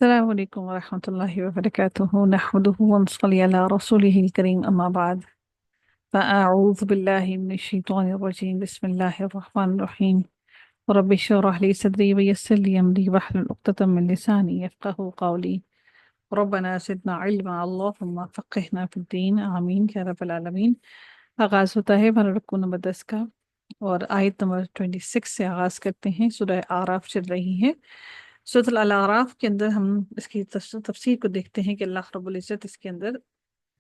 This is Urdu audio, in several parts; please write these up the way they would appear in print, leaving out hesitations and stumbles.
السلام عليكم ورحمة الله وبركاته نحمده ونصلي على رسوله الكريم أما بعد فأعوذ بالله من الشيطان الرجيم بسم الله الرحمن الرحيم رب اشرح لي صدري ويسر لي أمري واحلل عقدة من لساني يفقهوا قولي ربنا زدنا علما اللهم فقهنا في الدين آمين يا رب العالمين۔ آغاز ہوتا ہے ہمارا رکوع نمبر 10 کا اور آیت نمبر 26 سے آغاز کرتے ہیں۔ سورہ اعراف چل رہی ہے۔ سورۃ الاعراف کے اندر ہم اس کی تفسیر کو دیکھتے ہیں کہ اللہ رب العزت اس کے اندر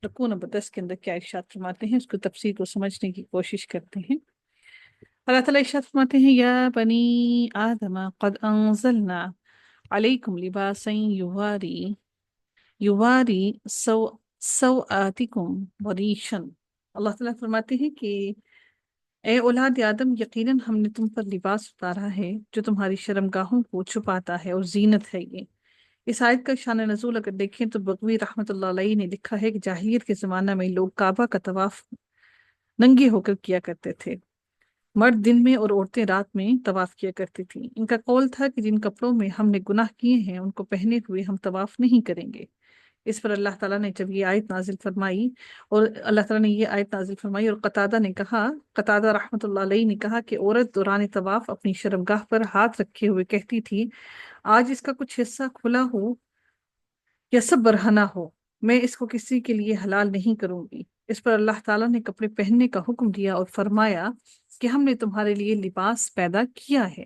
رکوع نمبر 10 کے اندر کیا ارشاد فرماتے ہیں، اس کو تفسیر کو سمجھنے کی کوشش کرتے ہیں۔ اللہ تعالیٰ ارشاد فرماتے ہیں یا بنی آدم قد انزلنا علیکم لباسا یواری سوآتکم وریشن۔ اللہ تعالیٰ فرماتے ہیں کہ اے اولاد آدم، یقیناً ہم نے تم پر لباس اتارا ہے جو تمہاری شرمگاہوں کو چھپاتا ہے اور زینت ہے یہ۔ اس آیت کا شان نزول اگر دیکھیں تو بغوی رحمۃ اللہ علیہ نے لکھا ہے کہ جاہلیت کے زمانہ میں لوگ کعبہ کا طواف ننگے ہو کر کیا کرتے تھے۔ مرد دن میں اور عورتیں رات میں طواف کیا کرتی تھیں۔ ان کا قول تھا کہ جن کپڑوں میں ہم نے گناہ کیے ہیں ان کو پہنے ہوئے ہم طواف نہیں کریں گے۔ اس پر اللہ تعالیٰ نے جب یہ آیت نازل فرمائی اور قتادہ نے کہا، قتادہ رحمۃ اللہ علیہ نے کہا کہ عورت دوران طواف اپنی شرمگاہ پر ہاتھ رکھے ہوئے کہتی تھی، آج اس کا کچھ حصہ کھلا ہو یا سب برہنہ ہو، میں اس کو کسی کے لیے حلال نہیں کروں گی۔ اس پر اللہ تعالیٰ نے کپڑے پہننے کا حکم دیا اور فرمایا کہ ہم نے تمہارے لیے لباس پیدا کیا ہے۔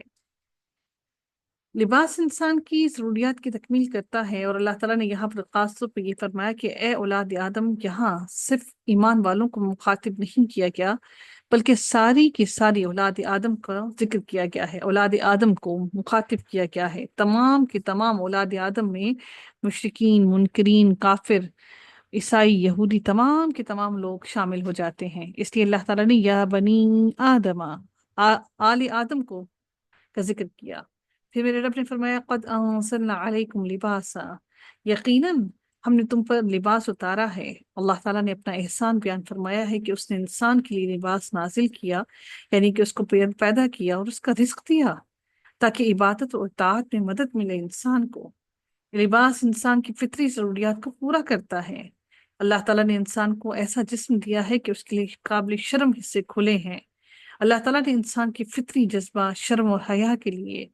لباس انسان کی ضروریات کی تکمیل کرتا ہے، اور اللہ تعالیٰ نے یہاں پر خاص طور پہ یہ فرمایا کہ اے اولاد آدم، یہاں صرف ایمان والوں کو مخاطب نہیں کیا گیا بلکہ ساری کی ساری اولاد آدم کا ذکر کیا گیا ہے۔ اولاد آدم کو مخاطب کیا گیا ہے۔ تمام کے تمام اولاد آدم میں مشرکین، منکرین، کافر، عیسائی، یہودی، تمام کے تمام لوگ شامل ہو جاتے ہیں۔ اس لیے اللہ تعالیٰ نے یا بنی آدم، آل آدم کو کا ذکر کیا۔ پھر میرے رب نے فرمایا قد انزلنا علیکم لباسا، یقیناً ہم نے تم پر لباس اتارا ہے۔ اللہ تعالیٰ نے اپنا احسان بیان فرمایا ہے کہ اس نے انسان کے لیے لباس نازل کیا، یعنی کہ اس کو پیدا کیا اور اس کا رزق دیا تاکہ عبادت اور اطاعت میں مدد ملے انسان کو۔ لباس انسان کی فطری ضروریات کو پورا کرتا ہے۔ اللہ تعالیٰ نے انسان کو ایسا جسم دیا ہے کہ اس کے لیے قابل شرم حصے کھلے ہیں۔ اللہ تعالیٰ نے انسان کی فطری جذبہ شرم اور حیا کے لیے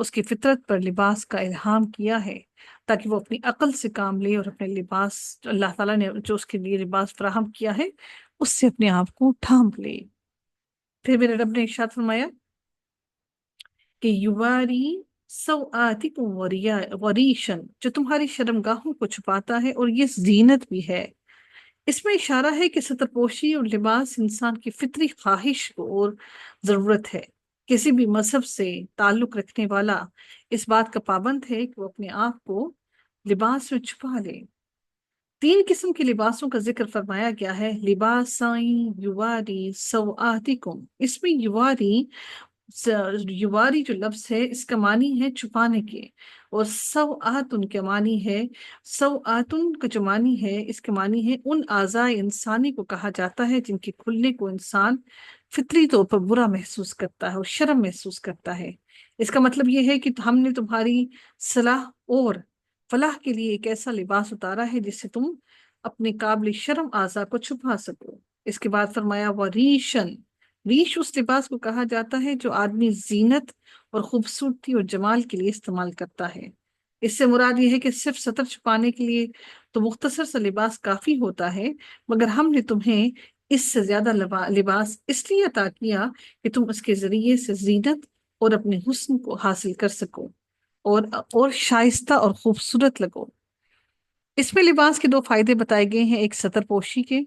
اس کی فطرت پر لباس کا الہام کیا ہے تاکہ وہ اپنی عقل سے کام لے اور اپنے لباس، اللہ تعالیٰ نے جو اس کے لیے لباس فراہم کیا ہے، اس سے اپنے آپ کو ڈھانپ لے۔ پھر میرے رب نے ارشاد فرمایا کہ یواری سوآتکم وریشن، جو تمہاری شرمگاہوں کو چھپاتا ہے اور یہ زینت بھی ہے۔ اس میں اشارہ ہے کہ ستر پوشی اور لباس انسان کی فطری خواہش اور ضرورت ہے۔ کسی بھی مذہب سے تعلق رکھنے والا اس بات کا پابند ہے کہ وہ اپنے آپ کو لباس میں چھپا لے۔ تین قسم کے لباسوں کا ذکر فرمایا گیا ہے، لباسائیں یواری سوآتکم۔ اس میں یواری جو لفظ ہے اس کا معنی ہے چھپانے کے، اور سوآتن کا معنی ہے، سوآتن کا جو معنی ہے اس کا معنی ہے ان اعضاء انسانی کو کہا جاتا ہے جن کے کھلنے کو انسان فطری طور پر برا محسوس کرتا ہے اور شرم محسوس کرتا ہے۔ اس کا مطلب یہ ہے کہ ہم نے تمہاری صلاح اور فلاح کے لیے ایک ایسا لباس اتارا ہے جس سے تم اپنے قابل شرم اعضاء کو چھپا سکو۔ اس کے بعد فرمایا وریشن، ریش اس لباس کو کہا جاتا ہے جو آدمی زینت اور خوبصورتی اور جمال کے لیے استعمال کرتا ہے۔ اس سے مراد یہ ہے کہ صرف سطر چھپانے کے لیے تو مختصر سا لباس کافی ہوتا ہے، مگر ہم نے تمہیں اس سے زیادہ لباس اس لیے عطا کیا کہ تم اس کے ذریعے سے زینت اور اپنے حسن کو حاصل کر سکو اور شائستہ اور خوبصورت لگو۔ اس میں لباس کے دو فائدے بتائے گئے ہیں، ایک سطر پوشی کے،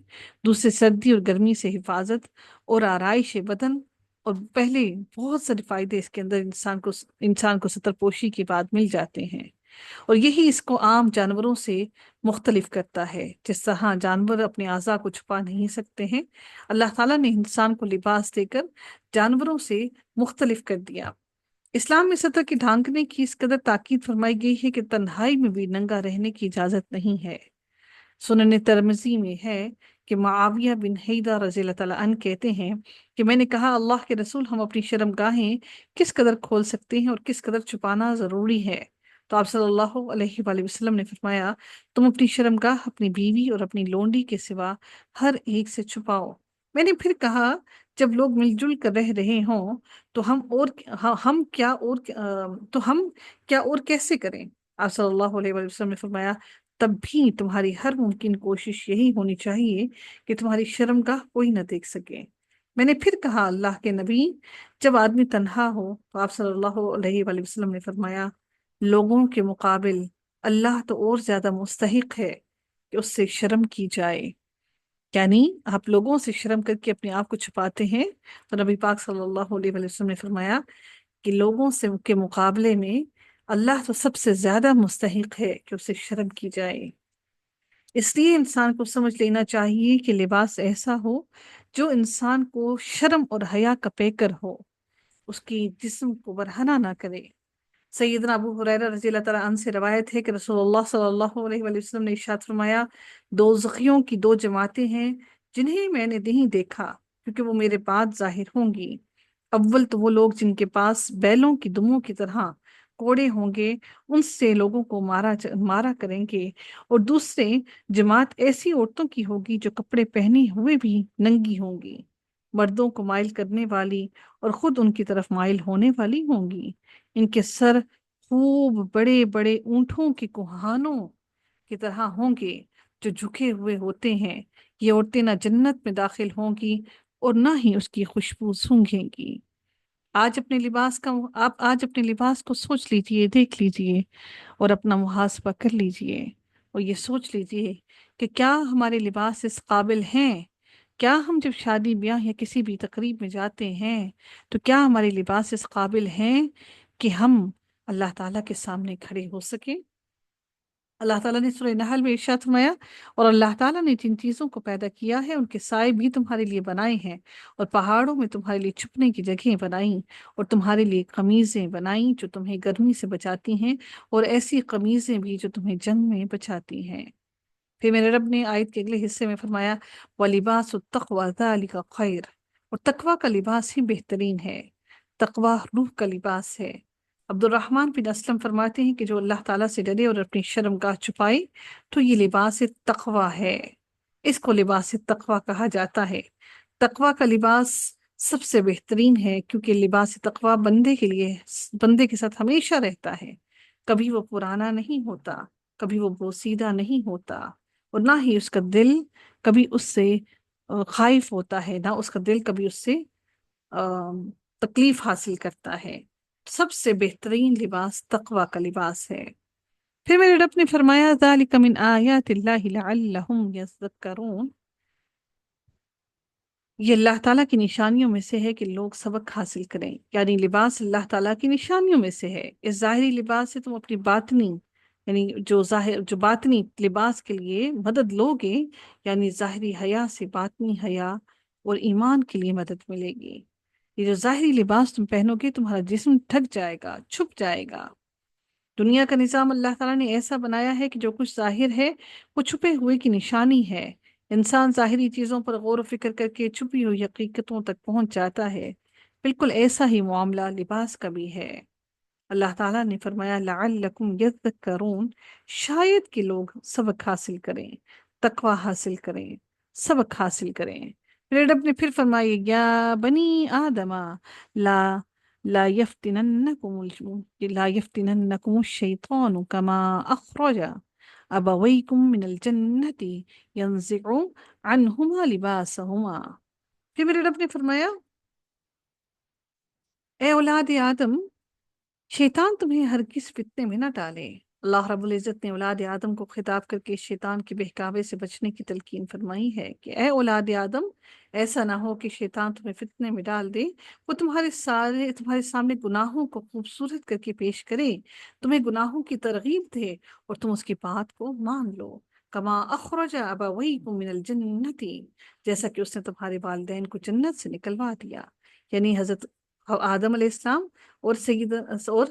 دوسرے سردی اور گرمی سے حفاظت اور آرائش بدن۔ اور پہلے بہت سارے فائدے اس کے اندر انسان کو سطر پوشی کے بعد مل جاتے ہیں، اور یہی اس کو عام جانوروں سے مختلف کرتا ہے۔ جس طرح جانور اپنے اعضاء کو چھپا نہیں سکتے ہیں، اللہ تعالیٰ نے انسان کو لباس دے کر جانوروں سے مختلف کر دیا۔ اسلام میں سطر کی ڈھانکنے کی اس قدر تاکید فرمائی گئی ہے کہ تنہائی میں بھی ننگا رہنے کی اجازت نہیں ہے۔ سنن ترمذی میں ہے کہ معاویہ بن حیدہ رضی اللہ تعالیٰ عنہ کہتے ہیں کہ میں نے کہا اللہ کے رسول، ہم اپنی شرمگاہیں کس قدر کھول سکتے ہیں اور کس قدر چھپانا ضروری ہے؟ تو آپ صلی اللہ علیہ وآلہ وسلم نے فرمایا تم اپنی شرمگاہ اپنی بیوی اور اپنی لونڈی کے سوا ہر ایک سے چھپاؤ۔ میں نے پھر کہا جب لوگ مل جل کر رہ رہے ہوں تو ہم کیا اور کیسے کریں؟ آپ صلی اللہ علیہ وآلہ وسلم نے فرمایا تب بھی تمہاری ہر ممکن کوشش یہی ہونی چاہیے کہ تمہاری شرمگاہ کوئی نہ دیکھ سکے۔ میں نے پھر کہا اللہ کے نبی جب آدمی تنہا ہو تو آپ صلی اللہ علیہ وآلہ وسلم نے فرمایا لوگوں کے مقابل اللہ تو اور زیادہ مستحق ہے کہ اس سے شرم کی جائے۔ یعنی آپ لوگوں سے شرم کر کے اپنے آپ کو چھپاتے ہیں، تو نبی پاک صلی اللہ علیہ وآلہ وسلم نے فرمایا کہ لوگوں سے کے مقابلے میں اللہ تو سب سے زیادہ مستحق ہے کہ اسے شرم کی جائے۔ اس لیے انسان کو سمجھ لینا چاہیے کہ لباس ایسا ہو جو انسان کو شرم اور حیا کا پیکر ہو، اس کی جسم کو برہنہ نہ کرے۔ سیدنا ابو ہریرہ رضی اللہ تعالیٰ عنہ سے روایت ہے کہ رسول اللہ صلی اللہ علیہ وآلہ وسلم نے ارشاد فرمایا دوزخیوں کی دو جماعتیں ہیں جنہیں میں نے نہیں دیکھا کیونکہ وہ میرے بعد ظاہر ہوں گی۔ اول تو وہ لوگ جن کے پاس بیلوں کی دموں کی طرح کوڑے ہوں گے، ان سے لوگوں کو مارا کریں گے، اور دوسرے جماعت ایسی عورتوں کی ہوگی جو کپڑے پہنے ہوئے بھی ننگی ہوں گی، مردوں کو مائل کرنے والی اور خود ان کی طرف مائل ہونے والی ہوں گی۔ ان کے سر خوب بڑے بڑے اونٹوں کے کوہانوں کی طرح ہوں گے جو جھکے ہوئے ہوتے ہیں۔ یہ عورتیں نہ جنت میں داخل ہوں گی اور نہ ہی اس کی خوشبو سونگھیں گی۔ آپ آج اپنے لباس کو سوچ لیجئے، دیکھ لیجئے اور اپنا محاسبہ کر لیجئے، اور یہ سوچ لیجئے کہ کیا ہمارے لباس اس قابل ہیں؟ کیا ہم جب شادی بیاہ یا کسی بھی تقریب میں جاتے ہیں تو کیا ہمارے لباس اس قابل ہیں کہ ہم اللہ تعالیٰ کے سامنے کھڑے ہو سکیں؟ اللہ تعالیٰ نے سورہ نحل میں ارشاد فرمایا اور اللہ تعالیٰ نے جن چیزوں کو پیدا کیا ہے ان کے سائے بھی تمہارے لیے بنائے ہیں، اور پہاڑوں میں تمہارے لیے چھپنے کی جگہیں بنائیں، اور تمہارے لیے قمیضیں بنائیں جو تمہیں گرمی سے بچاتی ہیں، اور ایسی قمیضیں بھی جو تمہیں جنگ میں بچاتی ہیں۔ پھر میرے رب نے آیت کے اگلے حصے میں فرمایا وَلِبَاسُ التَّقْوَى ذَلِكَ خَيْرٌ، اور تقوی کا لباس ہی بہترین ہے۔ تقوی روح کا لباس ہے۔ عبد الرحمن بن اسلم فرماتے ہیں کہ جو اللہ تعالیٰ سے ڈرے اور اپنی شرمگاہ چھپائے تو یہ لباس تقوی ہے، اس کو لباس تقوی کہا جاتا ہے۔ تقوی کا لباس سب سے بہترین ہے کیونکہ لباس تقوی بندے کے ساتھ ہمیشہ رہتا ہے، کبھی وہ پرانا نہیں ہوتا، کبھی وہ بوسیدہ نہیں ہوتا، اور نہ ہی اس کا دل کبھی اس سے خائف ہوتا ہے، نہ اس کا دل کبھی اس سے تکلیف حاصل کرتا ہے۔ سب سے بہترین لباس تقوی کا لباس ہے۔ پھر میرے رب نے فرمایا ذَلِكَ مِنْ آیَاتِ اللَّهِ لَعَلَّهُمْ يَذَّكَّرُونَ، یہ اللہ تعالیٰ کی نشانیوں میں سے ہے کہ لوگ سبق حاصل کریں، یعنی لباس اللہ تعالیٰ کی نشانیوں میں سے ہے۔ اس ظاہری لباس سے تم اپنی باطنی یعنی جو باطنی لباس کے لیے مدد لوگے، یعنی ظاہری حیا سے باطنی حیا اور ایمان کے لیے مدد ملے گی۔ یہ جو ظاہری لباس تم پہنو گے تمہارا جسم ڈھک جائے گا، چھپ جائے گا۔ دنیا کا نظام اللہ تعالیٰ نے ایسا بنایا ہے کہ جو کچھ ظاہر ہے وہ چھپے ہوئے کی نشانی ہے۔ انسان ظاہری چیزوں پر غور و فکر کر کے چھپی ہوئی حقیقتوں تک پہنچ جاتا ہے۔ بالکل ایسا ہی معاملہ لباس کا بھی ہے۔ اللہ تعالیٰ نے فرمایا لعلکم یذکرون، شاید کہ لوگ سبق حاصل کریں، تقوی حاصل کریں، سبق حاصل کریں۔ میرے رب نے پھر فرمایا یا بنی آدم لا لا يفتننكم الشيطان كما أخرج أبويكم من الجنة ينزع عنهما لباسهما۔ پھر میرے رب نے فرمایا اے اولاد آدم، شیطان تمہیں ہرگز فتنے میں نہ ڈالے۔ اللہ رب العزت نے اولاد آدم کو خطاب کر کے شیطان کے بہکاوے سے بچنے کی تلقین فرمائی ہے کہ اے اولاد آدم، ایسا نہ ہو کہ شیطان تمہیں فتنے میں ڈال دے، وہ تمہارے سامنے گناہوں کو خوبصورت کر کے پیش کرے، تمہیں گناہوں کی ترغیب دے اور تم اس کی بات کو مان لو۔ کما اخرج ابویکم من الجنت، جیسا کہ اس نے تمہارے والدین کو جنت سے نکلوا دیا، یعنی حضرت آدم علیہ السلام اور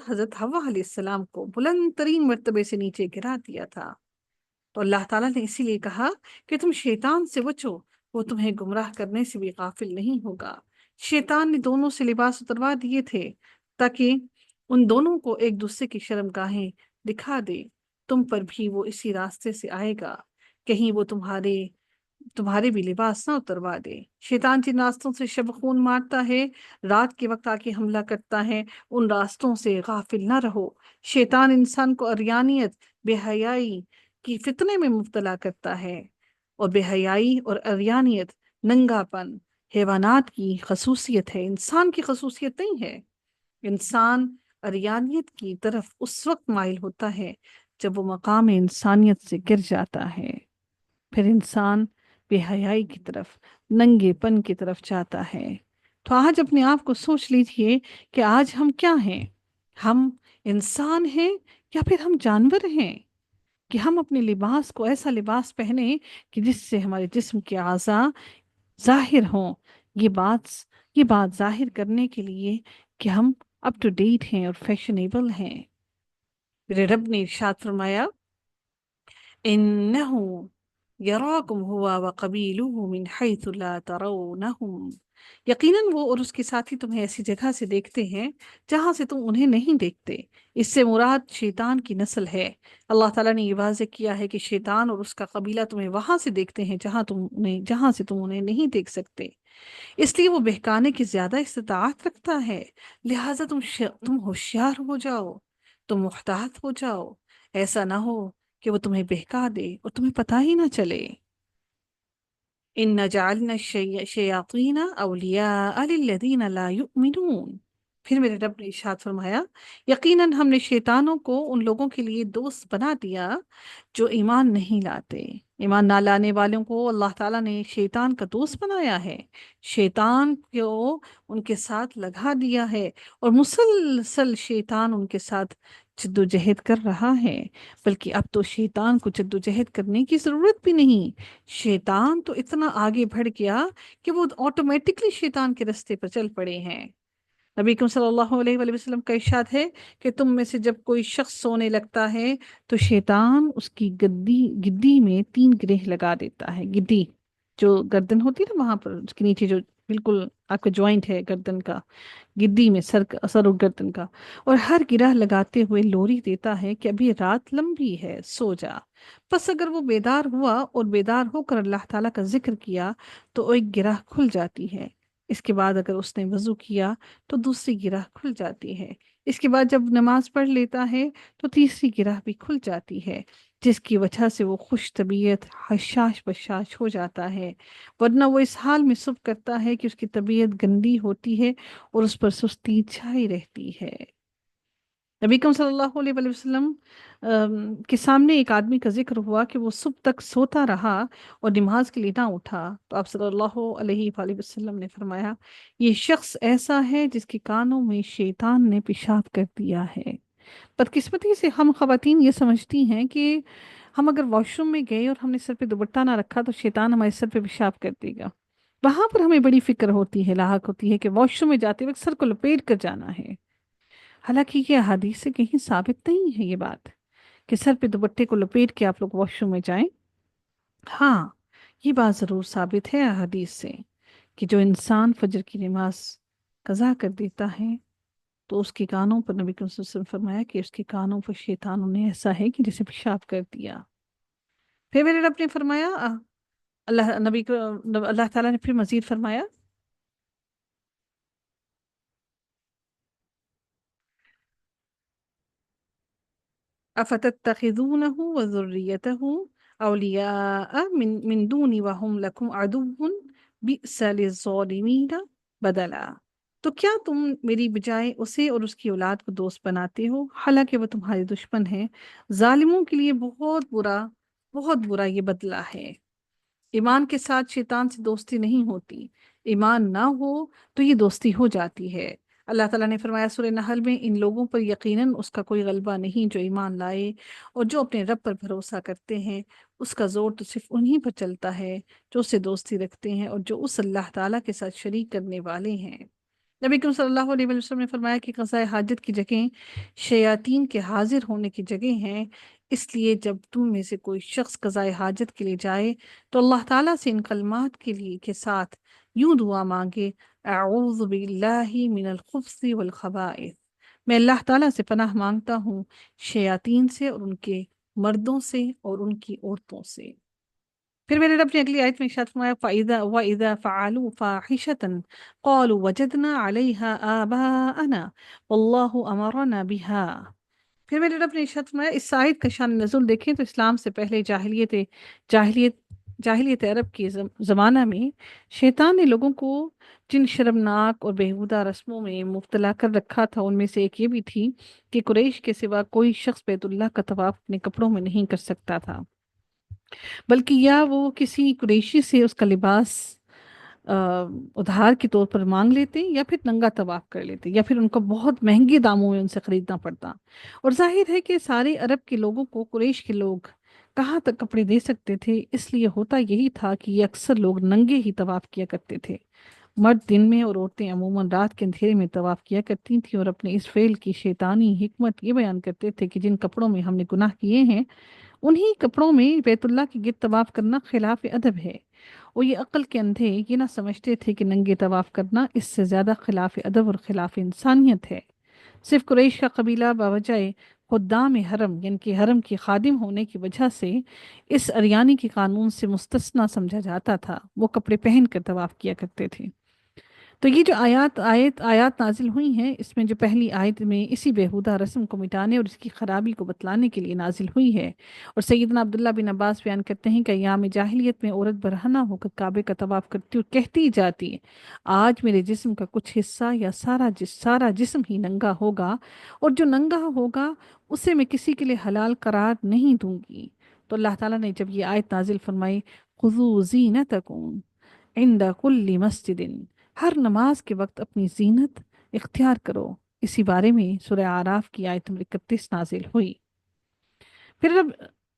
حضرت حوا علیہ السلام کو بلند ترین مرتبے سے نیچے گرا دیا تھا۔ تو اللہ تعالیٰ نے اسی لیے کہا کہ تم شیطان سے بچو، وہ تمہیں گمراہ کرنے سے بھی غافل نہیں ہوگا۔ شیطان نے دونوں سے لباس اتروا دیے تھے تاکہ ان دونوں کو ایک دوسرے کی شرم گاہیں دکھا دے، تم پر بھی وہ اسی راستے سے آئے گا، کہیں وہ تمہارے بھی لباس نہ اتروا دے۔ شیطان جن راستوں سے شب خون مارتا ہے، رات کے وقت آ کے حملہ کرتا ہے، ان راستوں سے غافل نہ رہو۔ شیطان انسان کو عریانیت، بے حیائی کی فتنے میں مبتلا کرتا ہے، اور بے حیائی اور عریانیت، ننگا پن حیوانات کی خصوصیت ہے، انسان کی خصوصیت نہیں ہے۔ انسان عریانیت کی طرف اس وقت مائل ہوتا ہے جب وہ مقام انسانیت سے گر جاتا ہے، پھر انسان بے حیائی کی طرف، ننگے پن کی طرف جاتا ہے۔ تو آج اپنے آپ کو سوچ لیجئے کہ آج ہم کیا ہیں؟ ہم انسان ہیں یا پھر ہم جانور ہیں؟ کہ ہم اپنے لباس کو ایسا لباس پہنے کہ جس سے ہمارے جسم کے اعضاء ظاہر ہوں۔ یہ بات یہ بات ظاہر کرنے کے لیے کہ ہم اپ ٹو ڈیٹ ہیں اور فیشنیبل ہیں۔ میرے رب نے ارشاد فرمایا، انہو یراکم ہوا وقبیلہ من حیث لا ترونہم، یقیناً وہ اور اس کے ساتھی تمہیں ایسی جگہ سے دیکھتے ہیں جہاں سے تم انہیں نہیں دیکھتے۔ اس سے مراد شیطان کی نسل ہے۔ اللہ تعالیٰ نے یہ واضح کیا ہے کہ شیطان اور اس کا قبیلہ تمہیں وہاں سے دیکھتے ہیں جہاں سے تم انہیں نہیں دیکھ سکتے، اس لیے وہ بہکانے کی زیادہ استطاعت رکھتا ہے۔ لہٰذا تم ہوشیار ہو جاؤ، تم محتاط ہو جاؤ، ایسا نہ ہو کہ وہ تمہیں بہکا دے اور تمہیں پتہ ہی نہ چلے۔ ان جعلنا الشیاطین اولیاء للذین لا یؤمنون، پھر میرے رب نے ارشاد فرمایا، یقیناً ہم نے شیطانوں کو ان لوگوں کے لیے دوست بنا دیا جو ایمان نہیں لاتے۔ ایمان نہ لانے والوں کو اللہ تعالیٰ نے شیطان کا دوست بنایا ہے، شیطان کو ان کے ساتھ لگا دیا ہے، اور مسلسل شیطان ان کے ساتھ جد و جہد کر رہا ہے۔ بلکہ اب تو شیطان کو جد و جہد کرنے کی ضرورت بھی نہیں، شیطان تو اتنا آگے بڑھ گیا کہ وہ آٹومیٹکلی شیطان کے رستے پر چل پڑے ہیں۔ نبی کریم صلی اللہ علیہ وآلہ وسلم کا ارشاد ہے کہ تم میں سے جب کوئی شخص سونے لگتا ہے تو شیطان اس کی گدی میں 3 گرہ لگا دیتا ہے۔ گدی جو گردن ہوتی ہے نا، وہاں پر اس کے نیچے جو بالکل آپ کا جوائنٹ ہے گردن کا، گدی میں سر و گردن کا، اور ہر گرہ لگاتے ہوئے لوری دیتا ہے کہ ابھی رات لمبی ہے، سو جا۔ پس اگر وہ بیدار ہوا اور بیدار ہو کر اللہ تعالیٰ کا ذکر کیا تو ایک گرہ کھل جاتی ہے، اس کے بعد اگر اس نے وضو کیا تو دوسری گرہ کھل جاتی ہے، اس کے بعد جب نماز پڑھ لیتا ہے تو تیسری گرہ بھی کھل جاتی ہے، جس کی وجہ سے وہ خوش طبیعت حشاش بشاش ہو جاتا ہے، ورنہ وہ اس حال میں صبح کرتا ہے کہ اس کی طبیعت گندی ہوتی ہے اور اس پر سستی چھائی رہتی ہے۔ نبی کریم صلی اللہ علیہ وآلہ وسلم کے سامنے ایک آدمی کا ذکر ہوا کہ وہ صبح تک سوتا رہا اور نماز کے لیے نہ اٹھا، تو آپ صلی اللہ علیہ وآلہ وسلم نے فرمایا، یہ شخص ایسا ہے جس کے کانوں میں شیطان نے پیشاب کر دیا ہے۔ بدقسمتی سے ہم خواتین یہ سمجھتی ہیں کہ ہم اگر واش روم میں گئے اور ہم نے سر پہ دوپٹہ نہ رکھا تو شیطان ہمارے سر پہ پیشاب کر دے گا۔ وہاں پر ہمیں بڑی فکر ہوتی ہے، لاحق ہوتی ہے کہ واش روم میں جاتے وقت سر کو لپیٹ کر جانا ہے، حالانکہ یہ احادیث سے کہیں ثابت نہیں ہے یہ بات کہ سر پہ دوپٹے کو لپیٹ کے آپ لوگ واش روم میں جائیں۔ ہاں، یہ بات ضرور ثابت ہے احادیث سے کہ جو انسان فجر کی نماز قضا کر دیتا ہے تو اس کے کانوں پر، نبی کریم صلی اللہ علیہ وسلم فرمایا کہ اس کے کانوں پر شیطانوں نے ایسا ہے کہ جسے پیشاب کر دیا۔ پھر میرے رب نے فرمایا، اللہ تعالیٰ نے پھر مزید فرمایا، افتتخذونه وذريته اولیاء من دونی وهم لکم عدو بئس للظالمین بدلا، تو کیا تم میری بجائے اسے اور اس کی اولاد کو دوست بناتے ہو حالانکہ وہ تمہارے دشمن ہیں؟ ظالموں کے لیے بہت برا یہ بدلہ ہے۔ ایمان کے ساتھ شیطان سے دوستی نہیں ہوتی، ایمان نہ ہو تو یہ دوستی ہو جاتی ہے۔ اللہ تعالیٰ نے فرمایا سورہ نحل میں، ان لوگوں پر یقیناً اس کا کوئی غلبہ نہیں جو ایمان لائے اور جو اپنے رب پر بھروسہ کرتے ہیں، اس کا زور تو صرف انہی پر چلتا ہے جو اس سے دوستی رکھتے ہیں اور جو اس اللہ تعالیٰ کے ساتھ شریک کرنے والے ہیں۔ نبی کریم صلی اللہ علیہ وسلم نے فرمایا کہ قضاء حاجت کی جگہیں شیاطین کے حاضر ہونے کی جگہ ہیں، اس لیے جب تم میں سے کوئی شخص قضاء حاجت کے لیے جائے تو اللہ تعالیٰ سے ان کلمات کے ساتھ یوں دعا مانگے، اعوذ باللہ من الخبث والخبائث، میں اللہ تعالیٰ سے پناہ مانگتا ہوں شیاطین سے اور ان کے مردوں سے اور ان کی عورتوں سے۔ پھر میرے رب نے اگلی آیت میں ارشاد فرمایا فَإِذَا وَإِذَا فَعَلُوا فَاحِشَةً قَالُوا وَجَدْنَا عَلَيْهَا آبَاءَنَا وَاللَّهُ أَمَرَنَا بِهَا۔ پھر میرے رب نے ارشاد فرمایا اس آیت کا شان نزول دیکھیں تو اسلام سے پہلے جاہلیت جاہلیت عرب کے زمانہ میں شیطان نے لوگوں کو جن شرمناک اور بیہودہ رسموں میں مبتلا کر رکھا تھا ان میں سے ایک یہ بھی تھی کہ قریش کے سوا کوئی شخص بیت اللہ کا طواف اپنے کپڑوں میں نہیں کر سکتا تھا، بلکہ یا وہ کسی قریشی سے اس کا لباس آ، ادھار کے طور پر مانگ لیتے یا پھر ننگا طواف کر لیتے یا پھر ان کو بہت مہنگے داموں میں ان سے خریدنا پڑتا۔ اور ظاہر ہے کہ سارے عرب کے لوگوں کو قریش کے لوگ کہاں تک کپڑے دے سکتے تھے، اس لیے ہوتا یہی تھا کہ یہ اکثر لوگ ننگے ہی طواف کیا کرتے تھے۔ مرد دن میں اور عورتیں عموماً رات کے اندھیرے میں طواف کیا کرتی تھیں اور اپنے اس فعل کی شیطانی حکمت یہ بیان کرتے تھے کہ جن کپڑوں میں ہم نے گناہ کیے ہیں انہی کپڑوں میں بیت اللہ کے گرد طواف کرنا خلاف ادب ہے۔ اور یہ عقل کے اندھے یہ نہ سمجھتے تھے کہ ننگے طواف کرنا اس سے زیادہ خلاف ادب اور خلاف انسانیت ہے۔ صرف قریش کا قبیلہ باوجہ خدام حرم یعنی کہ حرم کے خادم ہونے کی وجہ سے اس اریانی کے قانون سے مستثنی سمجھا جاتا تھا، وہ کپڑے پہن کر طواف کیا کرتے تھے۔ تو یہ جو آیات نازل ہوئی ہیں اس میں جو پہلی آیت میں اسی بیہودہ رسم کو مٹانے اور اس کی خرابی کو بتلانے کے لیے نازل ہوئی ہے، اور سیدنا عبداللہ بن عباس بیان کرتے ہیں کہ ایام جاہلیت میں عورت برہنہ ہو کر کعبے کا طواف کرتی اور کہتی جاتی آج میرے جسم کا کچھ حصہ یا سارا جسم ہی ننگا ہوگا، اور جو ننگا ہوگا اسے میں کسی کے لیے حلال قرار نہیں دوں گی۔ تو اللہ تعالیٰ نے جب یہ آیت نازل فرمائی خذوا زینتکم عند کل مسجد، ہر نماز کے وقت اپنی زینت اختیار کرو، اسی بارے میں سورہ اعراف کی آیت نمبر 31 نازل ہوئی۔ پھر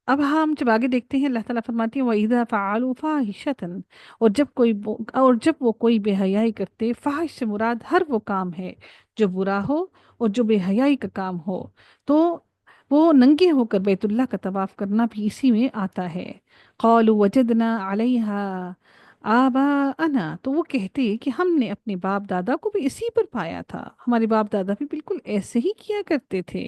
اب ہم جب آگے دیکھتے ہیں اللہ تعالیٰ فرماتی ہیں وَإِذَا فَعَلُوا فَاحِشَةً، اور جب وہ کوئی بے حیائی کرتے، فحش سے مراد ہر وہ کام ہے جو برا ہو اور جو بے حیائی کا کام ہو، تو وہ ننگے ہو کر بیت اللہ کا طواف کرنا بھی اسی میں آتا ہے۔ قَالُوا وَجَدْنَا عَلَيْهَا آباءنا، تو وہ کہتے کہ ہم نے اپنے باپ دادا کو بھی اسی پر پایا تھا، ہمارے باپ دادا بھی بالکل ایسے ہی کیا کرتے تھے،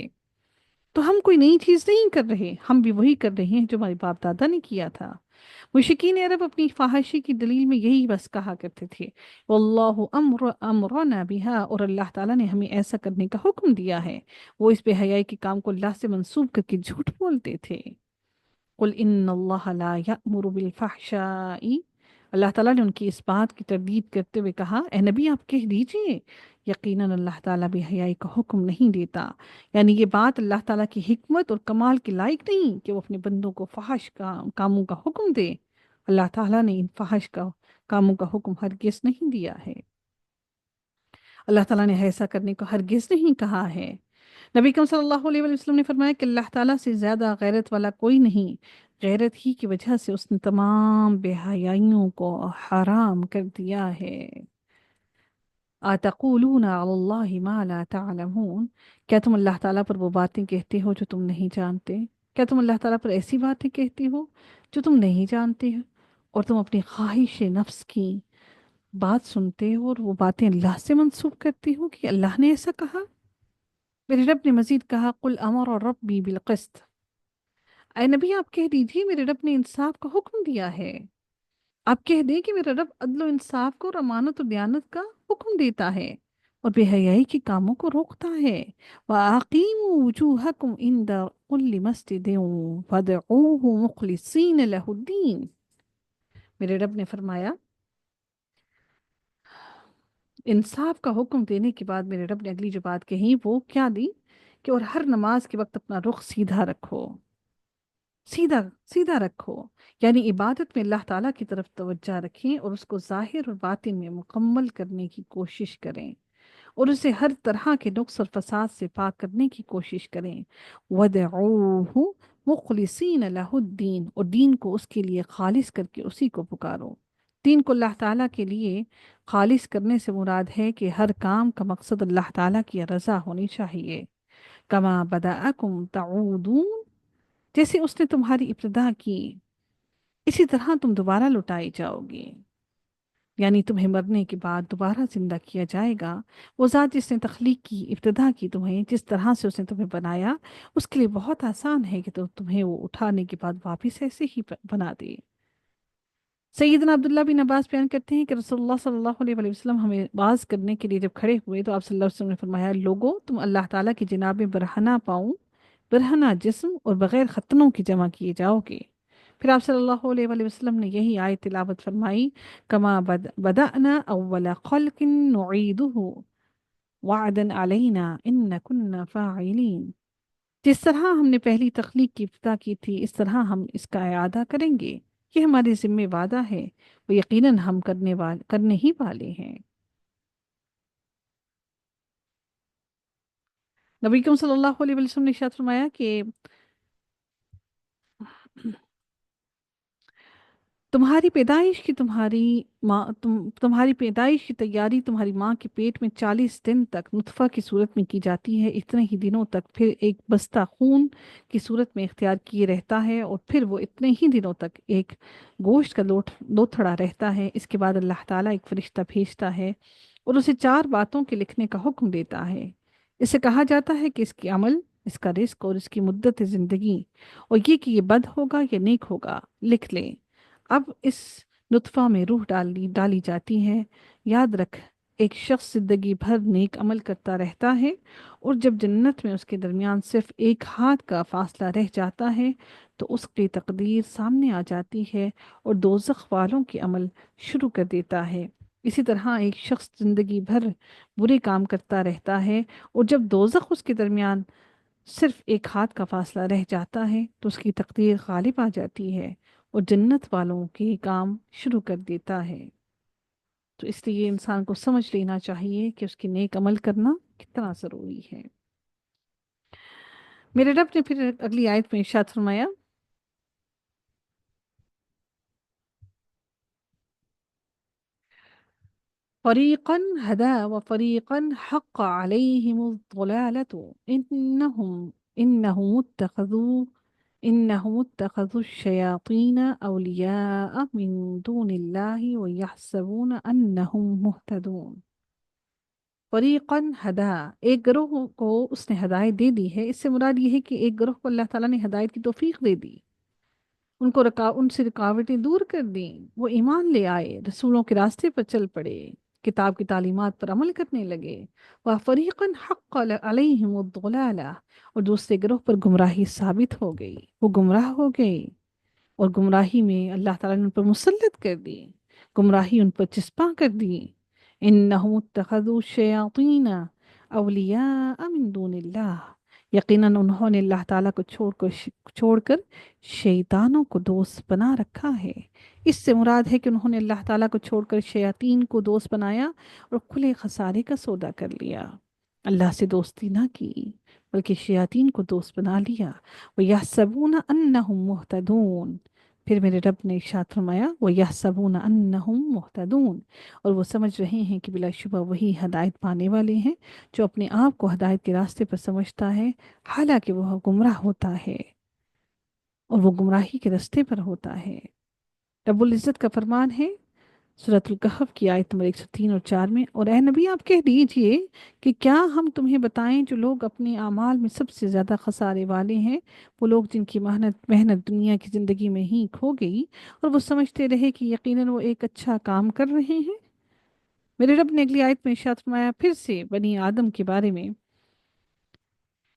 تو ہم کوئی نئی چیز نہیں کر رہے، ہم بھی وہی کر رہے ہیں جو ہمارے باپ دادا نے کیا تھا۔ مشرکین عرب اپنی فحاشی کی دلیل میں یہی بس کہا کرتے تھے واللہ امرنا بها، اور اللہ تعالیٰ نے ہمیں ایسا کرنے کا حکم دیا ہے۔ وہ اس بے حیائی کے کام کو اللہ سے منسوب کر کے جھوٹ بولتے تھے۔ قل ان اللہ لا یأمر بالفحشاء، اللہ تعالیٰ نے ان کی اس بات کی تردید کرتے ہوئے کہا اے نبی آپ کہہ دیجئے یقیناً اللہ تعالیٰ بے حیائی کا حکم نہیں دیتا، یعنی یہ بات اللہ تعالیٰ کی حکمت اور کمال کے لائق نہیں کہ وہ اپنے بندوں کو فحش کاموں کا حکم دے۔ اللہ تعالیٰ نے ان فحش کاموں کا حکم ہرگز نہیں دیا ہے، اللہ تعالیٰ نے ایسا کرنے کو ہرگز نہیں کہا ہے۔ نبی کریم صلی اللہ علیہ وسلم نے فرمایا کہ اللہ تعالیٰ سے زیادہ غیرت والا کوئی نہیں، غیرت ہی کی وجہ سے اس نے تمام بے حیائیوں کو حرام کر دیا ہے۔ آتقولون علی اللہ ما لا تعلمون، کیا تم اللہ تعالیٰ پر وہ باتیں کہتے ہو جو تم نہیں جانتے؟ کیا تم اللہ تعالیٰ پر ایسی باتیں کہتے ہو جو تم نہیں جانتے ہو، اور تم اپنی خواہش نفس کی بات سنتے ہو اور وہ باتیں اللہ سے منسوب کرتے ہو کہ اللہ نے ایسا کہا؟ میرے رب نے مزید کہا قل امر ربی بالقسط، اے نبی آپ کہہ دیجیے میرے رب نے انصاف کا حکم دیا ہے، آپ کہہ دیں کہ میرا رب عدل و انصاف کو اور امانت و دیانت کا حکم دیتا ہے اور بے حیائی کے کاموں کو روکتا ہے۔ وَأَقِيمُوا وُجُوهَكُمْ عِنْدَ كُلِّ مَسْجِدٍ وَادْعُوهُ مُخْلِصِينَ لَهُ الدِّينَ، میرے رب نے فرمایا انصاف کا حکم دینے کے بعد میرے رب نے اگلی جو بات کہی وہ کیا دی کہ اور ہر نماز کے وقت اپنا رخ سیدھا رکھو، سیدھا سیدھا رکھو، یعنی عبادت میں اللہ تعالیٰ کی طرف توجہ رکھیں اور اس کو ظاہر اور باطن میں مکمل کرنے کی کوشش کریں اور اسے ہر طرح کے نقص اور فساد سے پاک کرنے کی کوشش کریں۔ وَدْعُوهُ مُخْلِصِينَ لَهُ الدِّينَ، اور دین کو اس کے لیے خالص کر کے اسی کو پکارو۔ دین کو اللہ تعالیٰ کے لیے خالص کرنے سے مراد ہے کہ ہر کام کا مقصد اللہ تعالیٰ کی رضا ہونی چاہیے۔ کما بدأکم تعودون، جیسے اس نے تمہاری ابتدا کی اسی طرح تم دوبارہ لوٹائے جاؤ گے۔ یعنی تمہیں مرنے کے بعد دوبارہ زندہ کیا جائے گا۔ وہ ذات جس نے تخلیق کی ابتدا کی تمہیں، جس طرح سے اس نے تمہیں بنایا، اس کے لیے بہت آسان ہے کہ تو تمہیں وہ اٹھانے کے بعد واپس ایسے ہی بنا دے۔ سیدنا عبداللہ بن عباس بیان کرتے ہیں کہ رسول اللہ صلی اللہ علیہ وآلہ وسلم ہمیں باز کرنے کے لیے جب کھڑے ہوئے تو آپ صلی اللہ علیہ وسلم نے فرمایا، لوگو تم اللہ تعالیٰ کی جناب میں برہنہ پاؤں، برہنہ جسم اور بغیر ختنوں کی جمع کیے جاؤ گے۔ پھر آپ صلی اللہ علیہ وآلہ وسلم نے یہی آیت تلاوت فرمائی، کما بدأنا اول خلق نعیدہ وعدا علینا ان کنا فاعلین۔ جس طرح ہم نے پہلی تخلیق کی ابتدا کی تھی، اس طرح ہم اس کا اعادہ کریں گے، یہ ہمارے ذمہ وعدہ ہے، وہ یقیناً ہم کرنے ہی والے ہیں۔ نبی کریم صلی اللہ علیہ وسلم نے ارشاد فرمایا کہ تمہاری پیدائش کی تمہاری پیدائش کی تیاری تمہاری ماں کے پیٹ میں 40 دن تک نطفہ کی صورت میں کی جاتی ہے، اتنے ہی دنوں تک پھر ایک بستہ خون کی صورت میں اختیار کیے رہتا ہے، اور پھر وہ اتنے ہی دنوں تک ایک گوشت کا لوتھڑا رہتا ہے۔ اس کے بعد اللہ تعالیٰ ایک فرشتہ بھیجتا ہے اور اسے 4 باتوں کے لکھنے کا حکم دیتا ہے۔ اسے کہا جاتا ہے کہ اس کی عمل، اس کا رزق اور اس کی مدت زندگی، اور یہ کہ یہ بد ہوگا یا نیک ہوگا، لکھ لیں۔ اب اس نطفہ میں روح ڈالی جاتی ہے۔ یاد رکھ، ایک شخص زندگی بھر نیک عمل کرتا رہتا ہے، اور جب جنت میں اس کے درمیان صرف ایک ہاتھ کا فاصلہ رہ جاتا ہے تو اس کی تقدیر سامنے آ جاتی ہے اور دوزخ والوں کے عمل شروع کر دیتا ہے۔ اسی طرح ایک شخص زندگی بھر برے کام کرتا رہتا ہے، اور جب دوزخ اس کے درمیان صرف ایک ہاتھ کا فاصلہ رہ جاتا ہے تو اس کی تقدیر غالب آ جاتی ہے اور جنت والوں کے کام شروع کر دیتا ہے۔ تو اس لیے انسان کو سمجھ لینا چاہیے کہ اس کی نیک عمل کرنا کتنا ضروری ہے۔ میرے رب نے پھر اگلی آیت میں ارشاد فرمایا، فریقا ہدا وفریقا حق علیہم الضلالۃ انہم اتخذوا الشیاطین اولیاء من دون اللہ ویحسبون انہم مہتدون۔ فریقاً ہدا، ایک گروہ کو اس نے ہدایت دے دی ہے۔ اس سے مراد یہ ہے کہ ایک گروہ کو اللہ تعالیٰ نے ہدایت کی توفیق دے دی، ان سے رکاوٹیں دور کر دیں، وہ ایمان لے آئے، رسولوں کے راستے پر چل پڑے، کتاب کی تعلیمات پر عمل کرنے لگے۔ وہ فریقاً حق علیہم الضلالہ، اور دوسرے گروہ پر گمراہی ثابت ہو گئی، وہ گمراہ ہو گئی، اور گمراہی میں اللہ تعالیٰ نے ان پر مسلط کر دی، گمراہی ان پر چسپاں کر دی۔ انہم اتخذوا الشیاطین اولیاء من دون اللہ، یقیناً انہوں نے اللہ تعالیٰ کو چھوڑ کر شیطانوں کو دوست بنا رکھا ہے۔ اس سے مراد ہے کہ انہوں نے اللہ تعالیٰ کو چھوڑ کر شیاطین کو دوست بنایا اور کھلے خسارے کا سودا کر لیا، اللہ سے دوستی نہ کی بلکہ شیاطین کو دوست بنا لیا۔ وَيَحْسَبُونَ أَنَّهُمْ مُهْتَدُونَ، پھر میرے رب نے ارشاد فرمایا وَيَحْسَبُونَ أَنَّهُمْ مُهْتَدُونَ، اور وہ سمجھ رہے ہیں کہ بلا شبہ وہی ہدایت پانے والے ہیں، جو اپنے آپ کو ہدایت کے راستے پر سمجھتا ہے حالانکہ وہ گمراہ ہوتا ہے اور وہ گمراہی کے راستے پر ہوتا ہے۔ رب العزت کا فرمان ہے سورۃ الکہف کی آیت نمبر 103 اور 4 میں، اور اے نبی آپ کہہ دیجئے کہ کیا ہم تمہیں بتائیں جو لوگ اپنے اعمال میں سب سے زیادہ خسارے والے ہیں، وہ لوگ جن کی محنت دنیا کی زندگی میں ہی کھو گئی اور وہ سمجھتے رہے کہ یقیناً وہ ایک اچھا کام کر رہے ہیں۔ میرے رب نے اگلی آیت میں ارشاد فرمایا پھر سے بنی آدم کے بارے میں،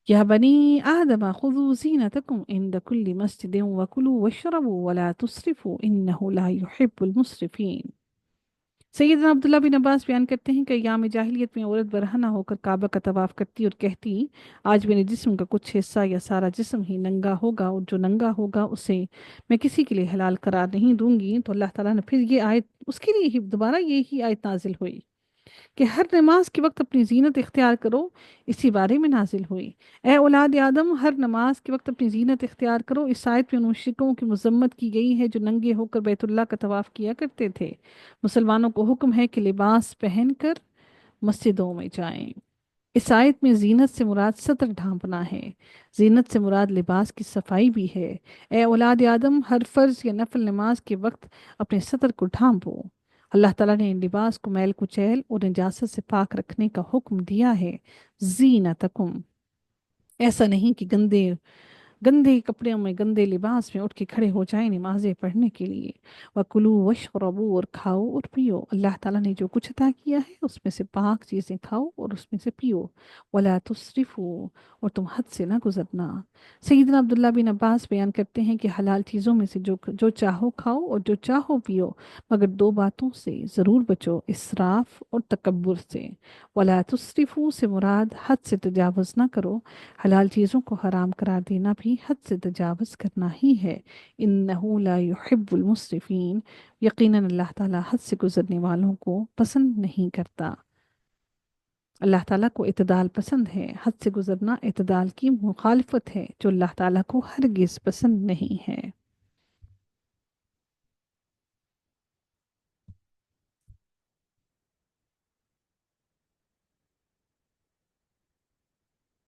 یا بنی آدم خذوا زینتکم عند کل مسجد وکلوا واشربوا ولا تسرفوا انہ لا یحب المسرفین۔ سیدنا عبداللہ بن عباس بیان کرتے ہیں کہ ایام جاہلیت میں عورت برہنہ ہو کر کعبہ کا طواف کرتی اور کہتی، آج میرے جسم کا کچھ حصہ یا سارا جسم ہی ننگا ہوگا، اور جو ننگا ہوگا اسے میں کسی کے لیے حلال قرار نہیں دوں گی۔ تو اللہ تعالیٰ نے پھر یہ آیت اس کے لیے ہی دوبارہ یہی آیت نازل ہوئی کہ ہر نماز کے وقت اپنی زینت اختیار کرو، اسی بارے میں نازل ہوئی۔ اے اولاد آدم، ہر نماز کے وقت اپنی زینت اختیار کرو، اس آیت میں ان مشرکوں کی مذمت کی گئی ہے جو ننگے ہو کر بیت اللہ کا طواف کیا کرتے تھے۔ مسلمانوں کو حکم ہے کہ لباس پہن کر مسجدوں میں جائیں۔ اس آیت میں زینت سے مراد ستر ڈھانپنا ہے، زینت سے مراد لباس کی صفائی بھی ہے۔ اے اولاد آدم، ہر فرض یا نفل نماز کے وقت اپنے ستر کو ڈھانپو، اللہ تعالیٰ نے لباس کو میل کچیل اور نجاست سے پاک رکھنے کا حکم دیا ہے۔ زینتکم، ایسا نہیں کہ گندے گندے کپڑوں میں، گندے لباس میں اٹھ کے کھڑے ہو جائیں نمازیں پڑھنے کے لیے۔ وَكُلُوا وَاشْرَبُوا، اور کھاؤ اور پیو، اللہ تعالیٰ نے جو کچھ عطا کیا ہے اس میں سے پاک چیزیں کھاؤ اور اس میں سے پیو۔ وَلَا تُسْرِفُوا، اور تم حد سے نہ گزرنا۔ سیدنا عبداللہ بن عباس بیان کرتے ہیں کہ حلال چیزوں میں سے جو چاہو کھاؤ اور جو چاہو پیو، مگر دو باتوں سے ضرور بچو، اسراف اور تکبر سے۔ وَلَا تُسْرِفُوا سے مراد حد سے تجاوز نہ کرو، حلال چیزوں کو حرام قرار دینا بھی حد سے تجاوز کرنا ہی ہے۔ انہ لا يحب المسرفین، یقیناً اللہ تعالیٰ حد سے گزرنے والوں کو پسند نہیں کرتا۔ اللہ تعالیٰ کو اعتدال پسند ہے، حد سے گزرنا اعتدال کی مخالفت ہے جو اللہ تعالیٰ کو ہرگز پسند نہیں ہے۔